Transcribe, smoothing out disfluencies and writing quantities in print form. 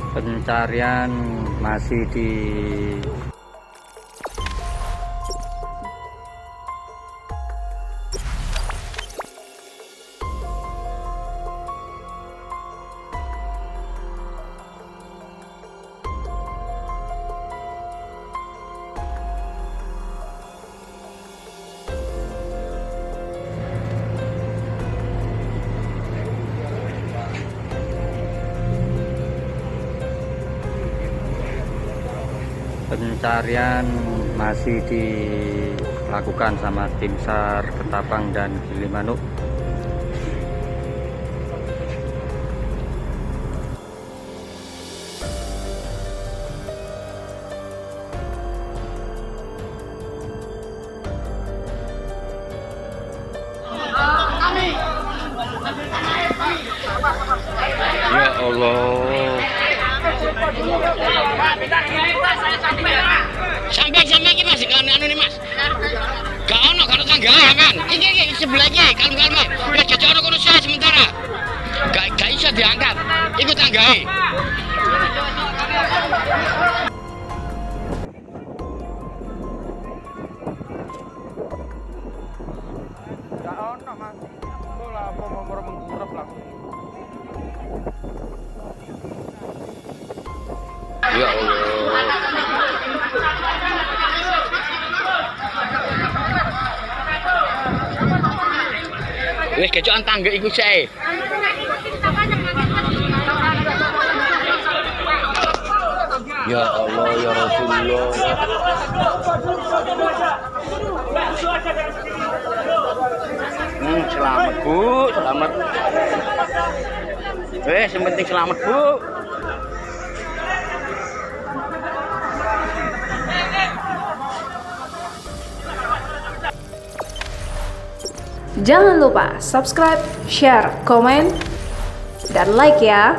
Pencarian masih di pencarian masih dilakukan sama tim SAR Ketapang dan Gilimanuk. Ya Allah. Sampai iki Mas, kan anu nih Mas. Gak ono karo tanggae kan. Iki sebelah iki, kalem-kalem. Ya jajak ono kono saya sementara. Gak iso diangkat. Iku tanggae. Gak ono Mas. Bola apa menggurep langsung. Ya Allah. Wis kecokan tangga iku sik. Ya Allah ya Rasulullah. Selamat Bu, selamat. Wes, yang penting selamat Bu. Jangan lupa subscribe, share, komen, dan like ya.